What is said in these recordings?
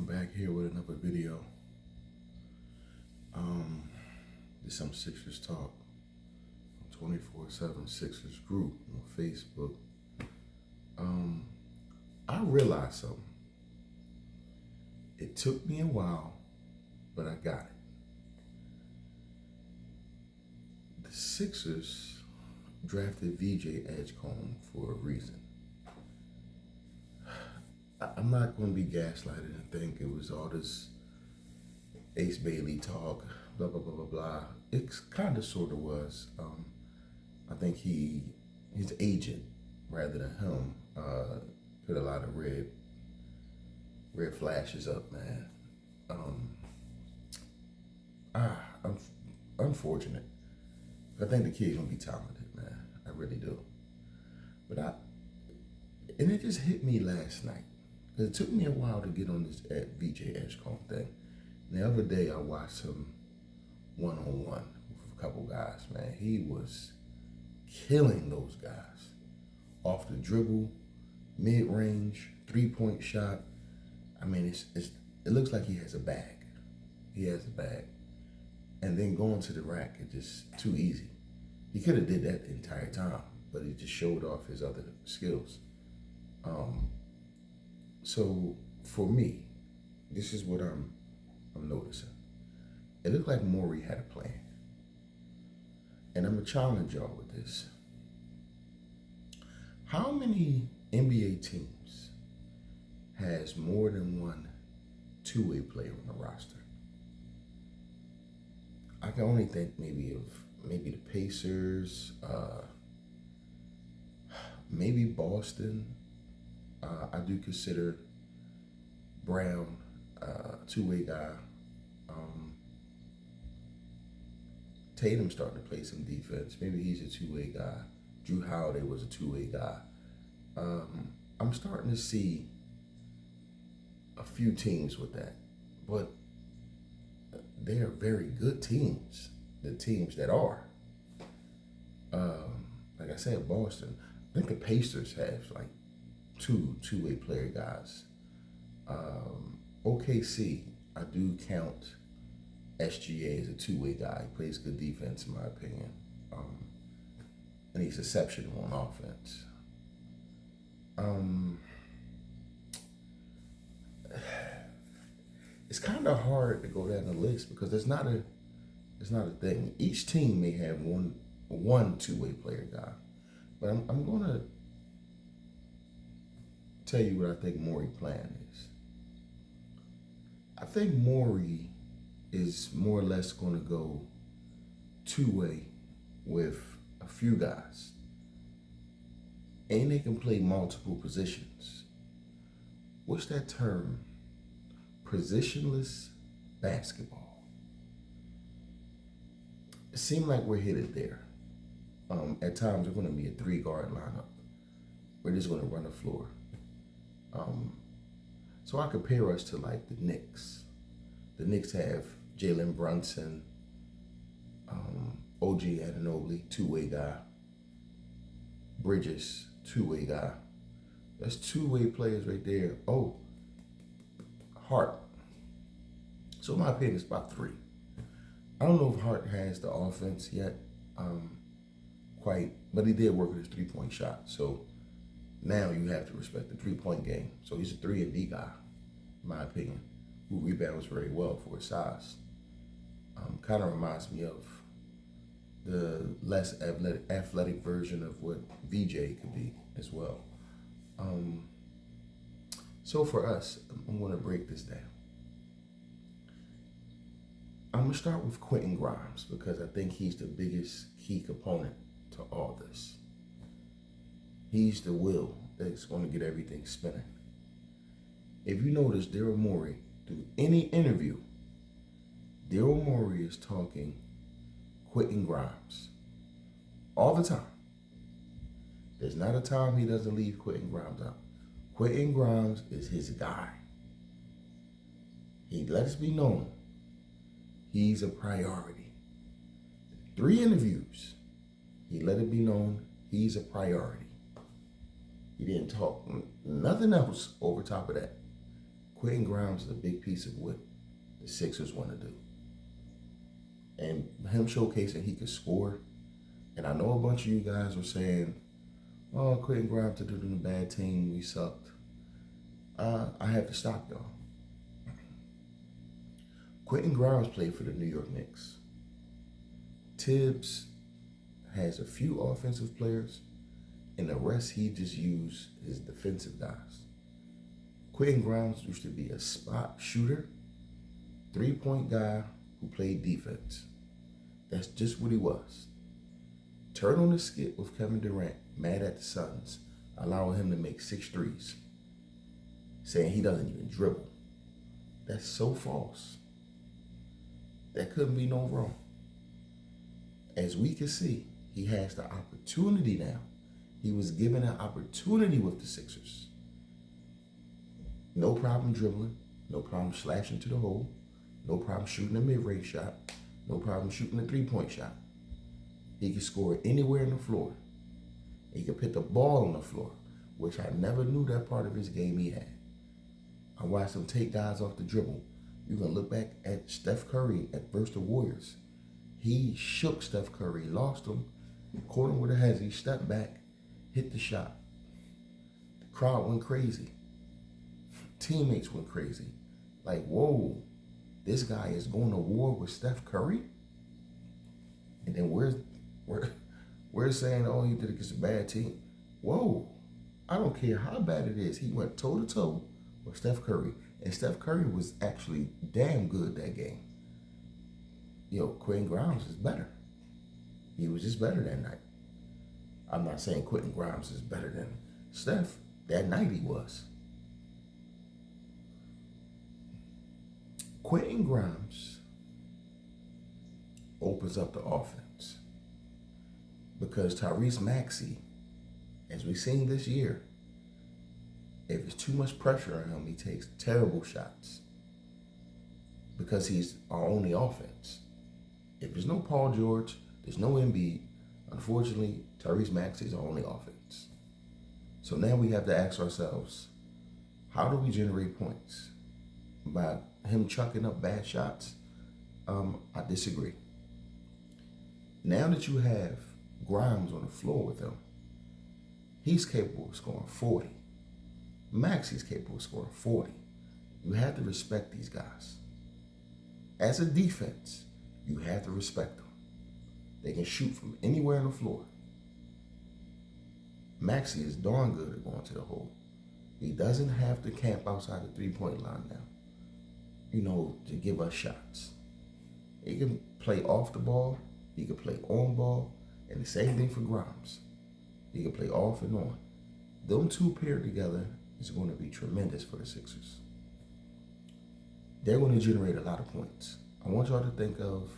I'm back here with another video. There's some Sixers talk. 24/7 Sixers group on Facebook. I realized something. It took me a while, but I got it. The Sixers drafted VJ EDGECOMBE for a reason. I'm not going to be gaslighted and think it was all this Ace Bailey talk, blah, blah, blah, blah, blah. It kind of sort of was. I think his agent, rather than him, put a lot of red flashes up, man. I'm unfortunate. I think the kid's gonna be talented, man. I really do. But and it just hit me last night. It took me a while to get on this VJ EDGECOMBE thing. And the other day I watched him one-on-one with a couple guys, man. He was killing those guys. Off the dribble, mid-range, three-point shot. I mean, it looks like he has a bag. He has a bag. And then going to the rack, it's just too easy. He could have did that the entire time, but he just showed off his other skills. So for me, this is what I'm noticing. It looked like Morey had a plan. And I'm gonna challenge y'all with this. How many NBA teams has more than one two-way player on the roster? I can only think maybe the Pacers, maybe Boston. I do consider Brown a two-way guy. Tatum's starting to play some defense. Maybe he's a two-way guy. Drew Holiday was a two-way guy. I'm starting to see a few teams with that, but they are very good teams. The teams that are, like I said, Boston. I think the Pacers have like two-way player guys. OKC, I do count SGA as a two-way guy. He plays good defense, in my opinion, and he's exceptional on offense. It's kind of hard to go down the list because it's not a thing. Each team may have one two-way player guy, but I'm gonna tell you what I think Morey's plan is. I think Morey is more or less going to go two-way with a few guys, and they can play multiple positions. What's that term? Positionless basketball. It seems like we're headed there. At times, we're going to be a three-guard lineup. We're just going to run the floor. So I compare us to like the Knicks. The Knicks have Jalen Brunson, OG Anunoby, two-way guy. Bridges, two-way guy. That's two-way players right there. Oh, Hart. So in my opinion, it's about three. I don't know if Hart has the offense yet, quite, but he did work with his three-point shot. So now you have to respect the three-point game. So he's a 3-and-D guy, in my opinion, who rebounds very well for his size. Kind of reminds me of the less athletic version of what VJ could be as well. So for us, I'm going to break this down. I'm going to start with Quentin Grimes because I think he's the biggest key component to all this. He's the wheel that's going to get everything spinning. If you notice, Daryl Morey, through any interview, Daryl Morey is talking Quentin Grimes all the time. There's not a time he doesn't leave Quentin Grimes out. Quentin Grimes is his guy. He lets it be known he's a priority. 3 interviews, he let it be known he's a priority. He didn't talk nothing else over top of that. Quentin Grimes is a big piece of what the Sixers want to do. And him showcasing he could score. And I know a bunch of you guys were saying, oh, Quentin Grimes did it in a bad team. We sucked. I have to stop y'all. Quentin Grimes played for the New York Knicks. Tibbs has a few offensive players, and the rest he just used his defensive guys. Quentin Grimes used to be a spot shooter, 3-point guy who played defense. That's just what he was. Turn on the skit with Kevin Durant, mad at the Suns, allowing him to make 6 threes, saying he doesn't even dribble. That's so false. That couldn't be no wrong. As we can see, he has the opportunity now. He was given an opportunity with the Sixers. No problem dribbling, no problem slashing to the hole, no problem shooting a mid-range shot, no problem shooting a 3-point shot. He could score anywhere on the floor. He could put the ball on the floor, which I never knew that part of his game he had. I watched him take guys off the dribble. You can look back at Steph Curry at versus the Warriors. He shook Steph Curry, lost him, caught him with a hezzy, stepped back, hit the shot. The crowd went crazy. Teammates went crazy. Like, whoa, this guy is going to war with Steph Curry? And then we're saying, oh, he did it against a bad team. Whoa, I don't care how bad it is. He went toe-to-toe with Steph Curry. And Steph Curry was actually damn good that game. Quentin Grimes is better. He was just better that night. I'm not saying Quentin Grimes is better than Steph. That night he was. Quentin Grimes opens up the offense because Tyrese Maxey, as we've seen this year, if there's too much pressure on him, he takes terrible shots because he's our only offense. If there's no Paul George, there's no Embiid, unfortunately, Tyrese Maxey is our only offense. So now we have to ask ourselves, how do we generate points? By him chucking up bad shots? I disagree. Now that you have Grimes on the floor with him, he's capable of scoring 40. Maxey's capable of scoring 40. You have to respect these guys. As a defense, you have to respect them. They can shoot from anywhere on the floor. Maxey is darn good at going to the hole. He doesn't have to camp outside the 3-point line now, to give us shots. He can play off the ball. He can play on ball. And the same thing for Grimes. He can play off and on. Them two paired together is going to be tremendous for the Sixers. They're going to generate a lot of points. I want y'all to think of,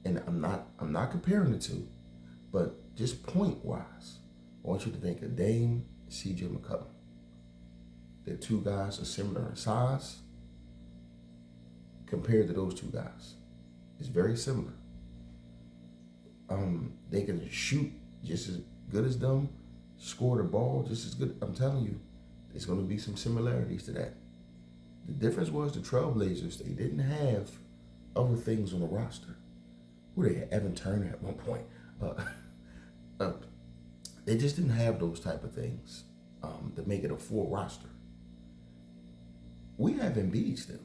and I'm not comparing the two, but just point-wise, I want you to think of Dame and CJ McCollum. The two guys are similar in size compared to those two guys. It's very similar. They can shoot just as good as them, score the ball just as good. I'm telling you, there's going to be some similarities to that. The difference was the Trailblazers, they didn't have other things on the roster. Who they had? Evan Turner at one point. They just didn't have those type of things to make it a full roster. We have Embiid still.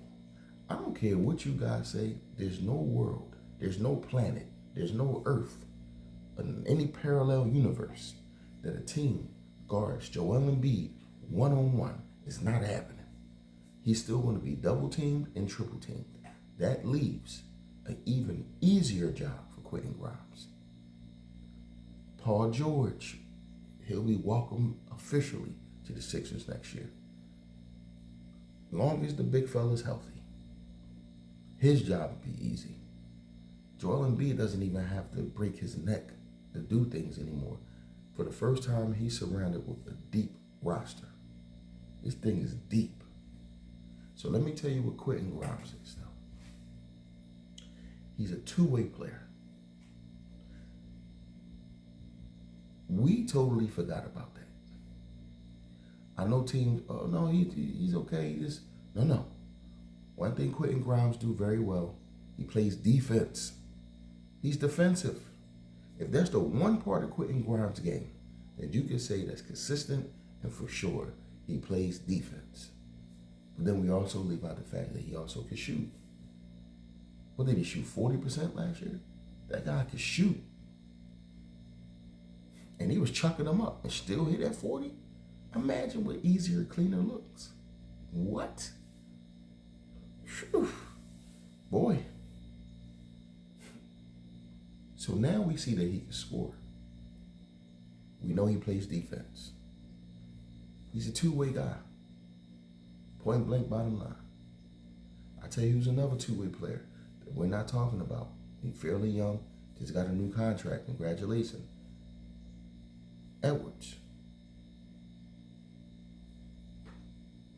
I don't care what you guys say. There's no world. There's no planet. There's no earth in any parallel universe that a team guards Joel Embiid one-on-one. It's not happening. He's still going to be double-teamed and triple-teamed. That leaves an even easier job for Quentin Grimes. Paul George, he'll be welcome officially to the Sixers next year. Long as the big fella's healthy, his job will be easy. Joel Embiid doesn't even have to break his neck to do things anymore. For the first time, he's surrounded with a deep roster. This thing is deep. So let me tell you what Quentin Grimes is now. He's a two-way player. We totally forgot about that. I know teams, oh no, he's okay. No. One thing Quentin Grimes do very well, he plays defense. He's defensive. If there's the one part of Quentin Grimes' game that you can say that's consistent and for sure, he plays defense. But then we also leave out the fact that he also can shoot. What did he shoot, 40% last year? That guy could shoot. And he was chucking them up and still hit at 40? Imagine what easier, cleaner looks. What? Whew. Boy. So now we see that he can score. We know he plays defense. He's a two-way guy. Point blank, bottom line. I tell you who's another two-way player that we're not talking about. He's fairly young, just got a new contract. Congratulations. Edwards.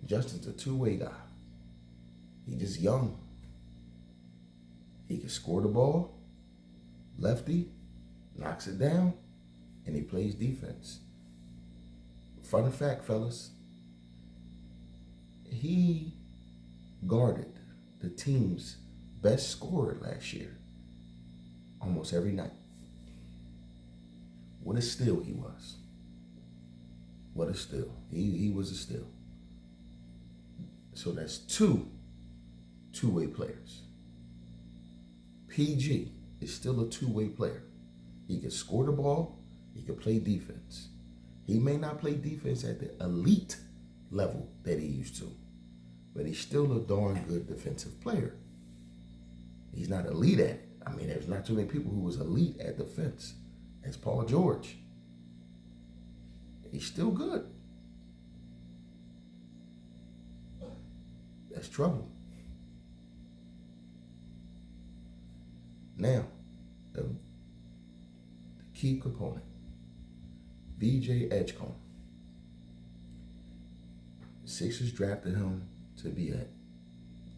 Justin's a two-way guy. He's just young. He can score the ball, lefty, knocks it down, and he plays defense. Fun fact, fellas, he guarded the team's best scorer last year almost every night. What a steal he was. What a steal. He was a steal. So that's two-way players. PG is still a two-way player. He can score the ball. He can play defense. He may not play defense at the elite level that he used to, but he's still a darn good defensive player. He's not elite at it. I mean, there's not too many people who was elite at defense as Paul George. He's still good. That's trouble. Now, the key component, VJ EDGECOMBE. Sixers drafted him to be a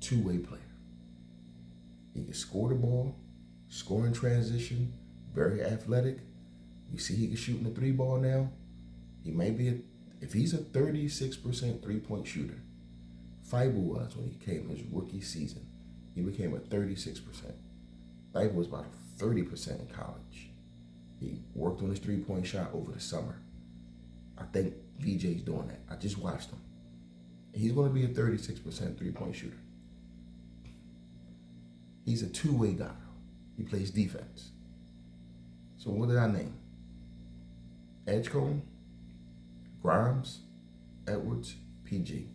two-way player. He can score the ball, score in transition, very athletic. You see he can shoot in the three ball now. He may be, if he's a 36% three-point shooter, Fiber was when he came his rookie season. He became a 36%. Fiber was about 30% in college. He worked on his three-point shot over the summer. I think VJ's doing that. I just watched him. He's going to be a 36% three-point shooter. He's a two-way guy. He plays defense. So what did I name? EDGECOMBE, Grimes, Edwards, PG.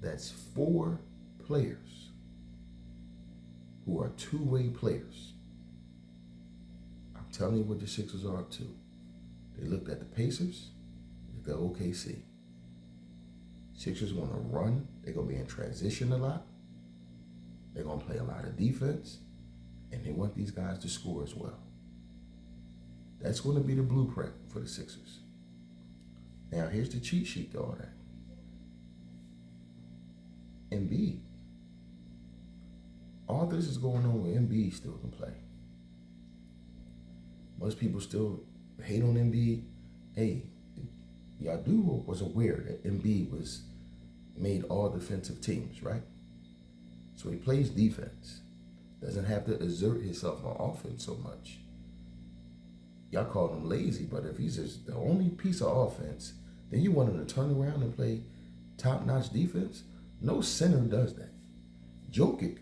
That's 4 players who are two-way players. I'm telling you what the Sixers are up to. They looked at the Pacers, they looked at OKC. Sixers want to run. They're going to be in transition a lot. They're going to play a lot of defense. And they want these guys to score as well. That's going to be the blueprint for the Sixers. Now, here's the cheat sheet to all that. Embiid. All this is going on with Embiid still can play. Most people still hate on Embiid. Hey, y'all was aware that Embiid was made all defensive teams, right? So he plays defense. Doesn't have to exert himself on offense so much. Y'all call him lazy, but if he's just the only piece of offense, then you want him to turn around and play top-notch defense? No center does that. Jokic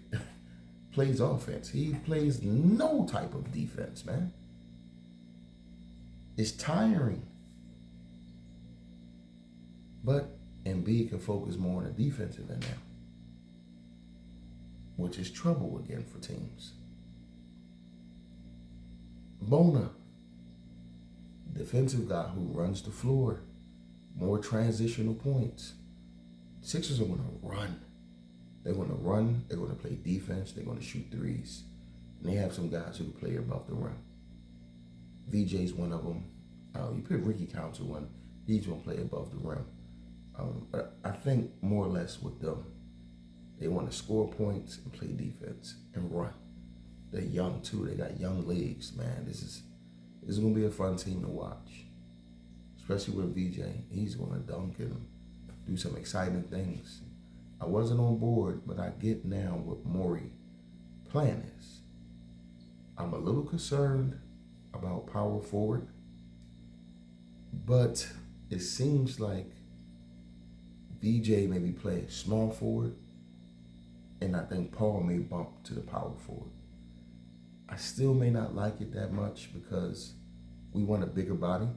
plays offense. He plays no type of defense, man. It's tiring. But Embiid can focus more on the defensive end now, which is trouble again for teams. Bona, defensive guy who runs the floor, more transitional points. Sixers are going to run. They're going to run. They're going to play defense. They're going to shoot threes. And they have some guys who can play above the rim. VJ's one of them. You put Ricky Council one. He's going to play above the rim. But I think more or less with them, they want to score points and play defense and run. They're young too. They got young legs, man. This is going to be a fun team to watch, especially with VJ. He's going to dunk and do some exciting things. I wasn't on board, but I get now what Maury plan is. I'm a little concerned about power forward, but it seems like VJ may be playing small forward, and I think Paul may bump to the power forward. I still may not like it that much because we want a bigger body.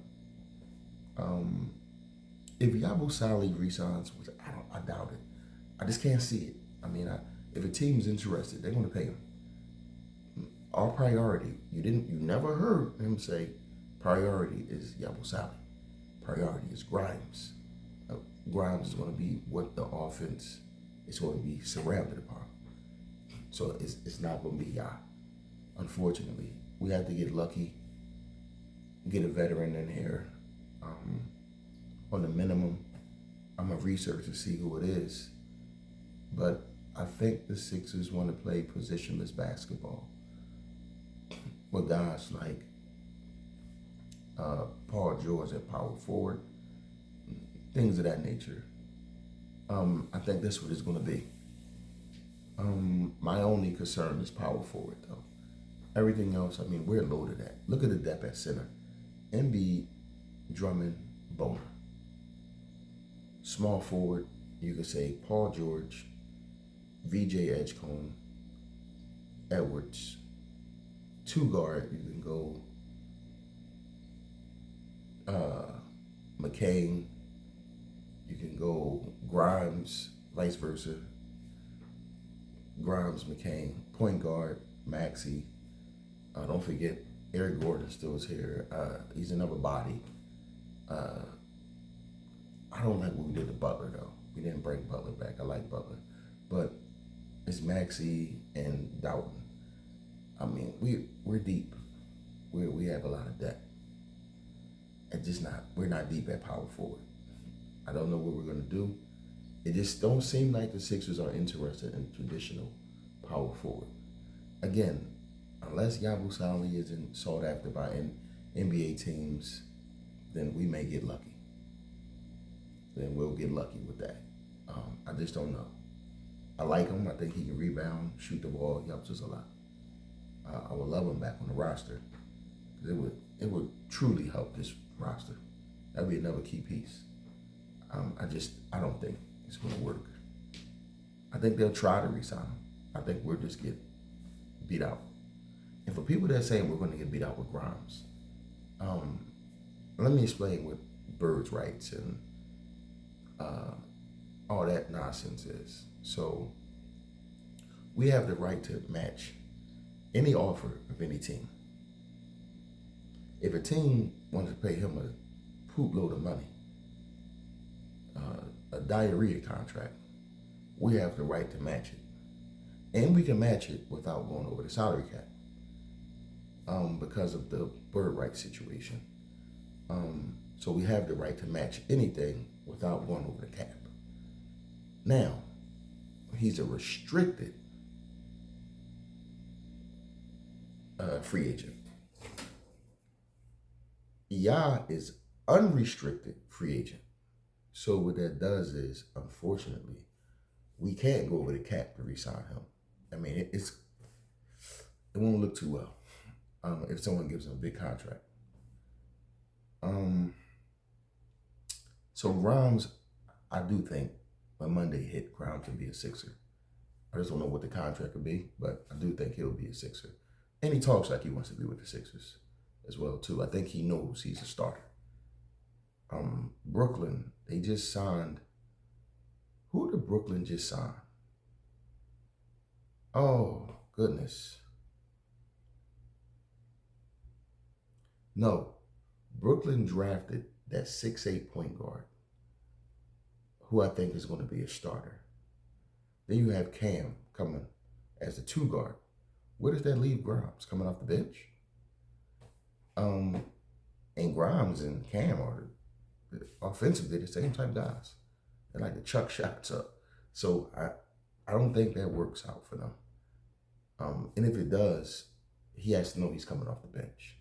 If Yabusele resigns, which I doubt it. I just can't see it. I mean, if a team's interested, they're going to pay him. Our priority, you never heard him say, priority is Yabusele. Priority is Grimes. Grimes is going to be what the offense is going to be surrounded upon. So it's not going to be Ya. Unfortunately, we have to get lucky, get a veteran in here. On the minimum, I'm going to research to see who it is. But I think the Sixers want to play positionless basketball with guys like Paul George at power forward, things of that nature. I think that's what it's going to be. My only concern is power forward, though. Everything else, I mean, we're loaded at. Look at the depth at center. Embiid, Drummond, Boner. Small forward, you could say Paul George, VJ EDGECOMBE, Edwards. Two guard, you can go McCain, you can go Grimes, vice versa. Grimes, McCain. Point guard, Maxey. Don't forget, Eric Gordon still is here. He's another body. I don't like what we did to Butler, though. We didn't bring Butler back. I like Butler. But it's Maxey and Doughton. I mean, we're deep. We have a lot of depth. We're not deep at power forward. I don't know what we're going to do. It just don't seem like the Sixers are interested in traditional power forward. Again, unless Yabusele isn't sought after by NBA teams, then we may get lucky. Then we'll get lucky with that. I just don't know. I like him. I think he can rebound, shoot the ball. He helps us a lot. I would love him back on the roster. It would truly help this roster. That'd be another key piece. I don't think it's going to work. I think they'll try to re-sign him. I think we'll just get beat out. And for people that are saying we're going to get beat out with Grimes, let me explain what birds' rights and all that nonsense is. So we have the right to match any offer of any team. If a team wants to pay him a poop load of money, a diarrhea contract, we have the right to match it. And we can match it without going over the salary cap because of the bird rights situation. So we have the right to match anything without going over the cap. Now, he's a restricted free agent. Ya is unrestricted free agent. So what that does is, unfortunately, we can't go over the cap to re-sign him. I mean, it won't look too well if someone gives him a big contract. So Grimes, I do think when Monday hit, Grimes can be a Sixer. I just don't know what the contract would be, but I do think he'll be a Sixer. And he talks like he wants to be with the Sixers as well, too. I think he knows he's a starter. Brooklyn, they just signed. Who did Brooklyn just sign? Oh, goodness. No, Brooklyn drafted that 6'8" point guard, who I think is going to be a starter. Then you have Cam coming as the 2 guard. Where does that leave Grimes? Coming off the bench? And Grimes and Cam are offensively the same type guys. They like to chuck shots up. So I don't think that works out for them. And if it does, he has to know he's coming off the bench.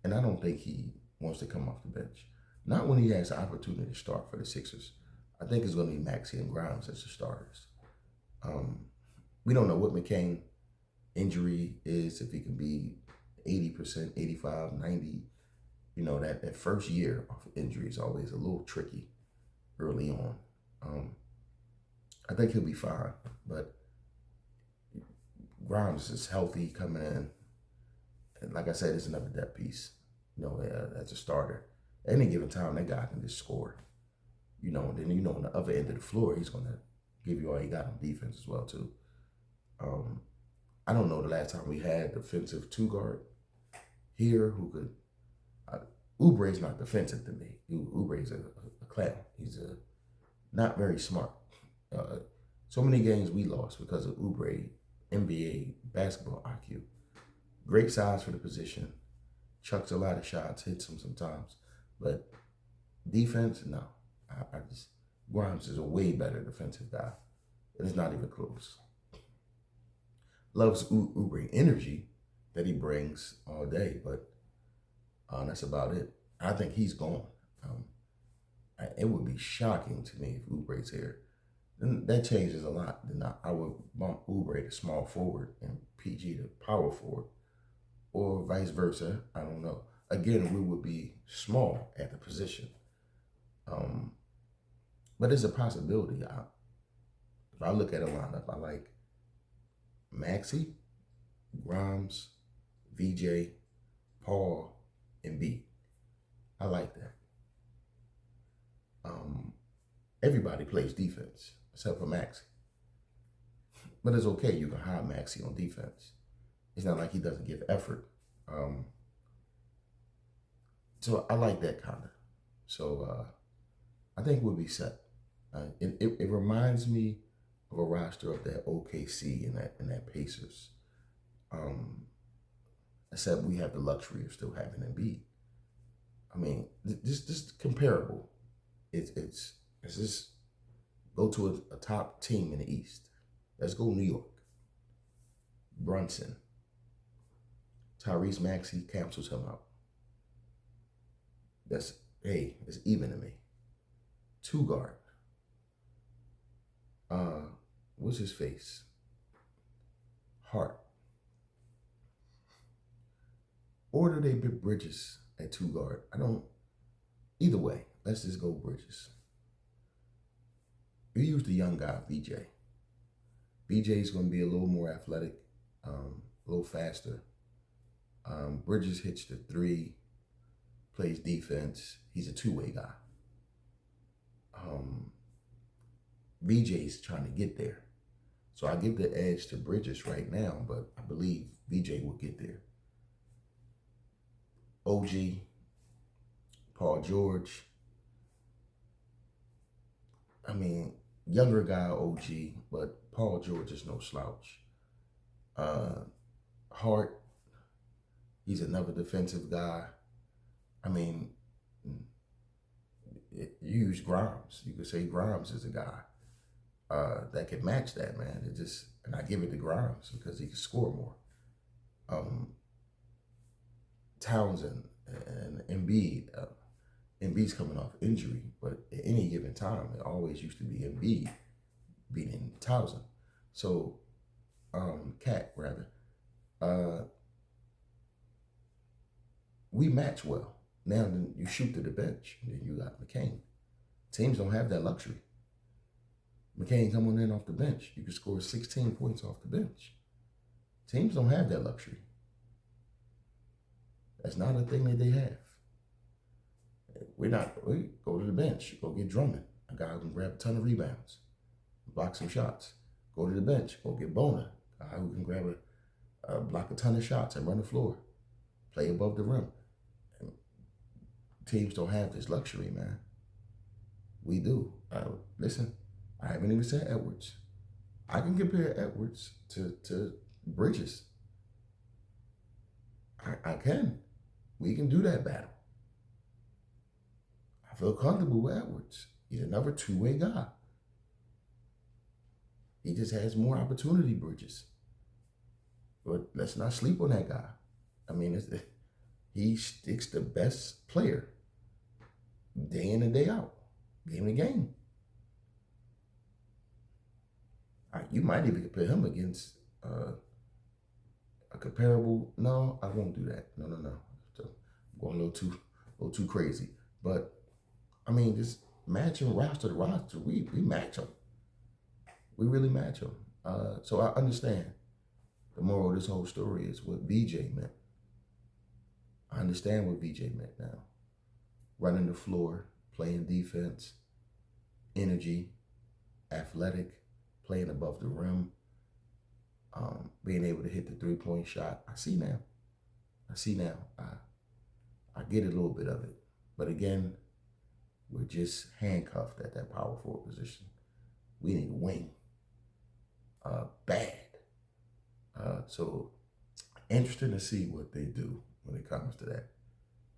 And I don't think he wants to come off the bench. Not when he has the opportunity to start for the Sixers. I think it's going to be Maxey and Grimes as the starters. Um, we don't know what McCain injury is, if he can be 80%, 85, 90. You know, that first year of injury is always a little tricky early on. I think he'll be fine, but Grimes is healthy coming in. And like I said, it's another depth piece, you know, as a starter. At any given time, that guy can just score. You know, then, you know, on the other end of the floor, he's going to give you all he got on defense as well, too. I don't know the last time we had defensive two guard here who could. Oubre's not defensive to me. Oubre's a clown. He's not very smart. So many games we lost because of Oubre, NBA basketball IQ. Great size for the position. Chucks a lot of shots, hits them sometimes. But defense, no. I just, Grimes is a way better defensive guy. And it's not even close. Loves Oubre energy that he brings all day, but that's about it. I think he's gone. It would be shocking to me if Oubre's here. Then that changes a lot. Then I would bump Oubre to small forward and PG to power forward, or vice versa. I don't know. Again, we would be small at the position. But it's a possibility. If I look at a lineup, I like Maxey, Grimes, VJ, Paul, and B. I like that. Everybody plays defense except for Maxey. But it's okay. You can hire Maxey on defense. It's not like he doesn't give effort. So I like that kind of. So I think we'll be set. It reminds me of a roster of that OKC and that Pacers. Except we have the luxury of still having Embiid. I mean, just comparable. It's just go to a top team in the East. Let's go New York. Brunson. Tyrese Maxey cancels him out. It's even to me. Two guard. What's his face? Hart. Or do they put Bridges at two guard? Either way, let's just go Bridges. We use the young guy, VJ. VJ's going to be a little more athletic, a little faster. Bridges hits the three, plays defense. He's a two-way guy. VJ's trying to get there. So I give the edge to Bridges right now, but I believe VJ will get there. OG, Paul George. I mean, younger guy OG, but Paul George is no slouch. Hart, he's another defensive guy. I mean, you use Grimes. You could say Grimes is a guy that could match that, man. And I give it to Grimes because he can score more. Townsend and Embiid. Embiid's coming off injury, but at any given time, it always used to be Embiid beating Townsend. So, Cat rather. We match well. Now then you shoot to the bench, and then you got McCain. Teams don't have that luxury. McCain coming in off the bench, you can score 16 points off the bench. Teams don't have that luxury. That's not a thing that they have. We go to the bench, go get Drummond, a guy who can grab a ton of rebounds, block some shots. Go to the bench, go get Bona, a guy who can grab block a ton of shots and run the floor, play above the rim. And teams don't have this luxury, man. We do. Listen, I haven't even said Edwards. I can compare Edwards to Bridges. I can. We can do that battle. I feel comfortable with Edwards. He's another two-way guy. He just has more opportunity, Bridges. But let's not sleep on that guy. I mean, he sticks the best player day in and day out, game to game. You might even compare him against a comparable. No, I won't do that. No, no, no. So I'm going a little too crazy. But I mean, just matching roster to roster, we match them. We really match them. So I understand the moral of this whole story is what VJ meant. I understand what VJ meant now. Running the floor, playing defense, energy, athletic, playing above the rim, being able to hit the 3-point shot. I see now. I get a little bit of it. But again, we're just handcuffed at that power forward position. We need a wing. Bad. So interesting to see what they do when it comes to that.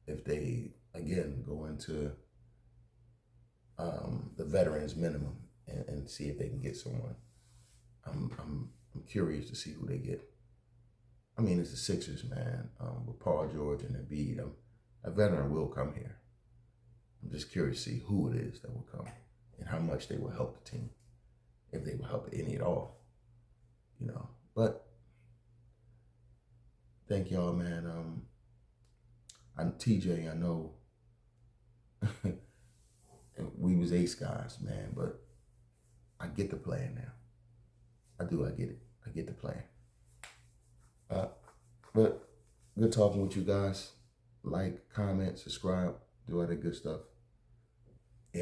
If they, again, go into the veterans minimum and see if they can get someone. I'm curious to see who they get. I mean, it's the Sixers, man. With Paul George and Embiid, a veteran will come here. I'm just curious to see who it is that will come and how much they will help the team, if they will help any at all. But thank y'all, man. I'm TJ. I know we was ace guys, man, but I get the plan now. I do. I get it. I get the plan. But good talking with you guys. Like, comment, subscribe, do all that good stuff.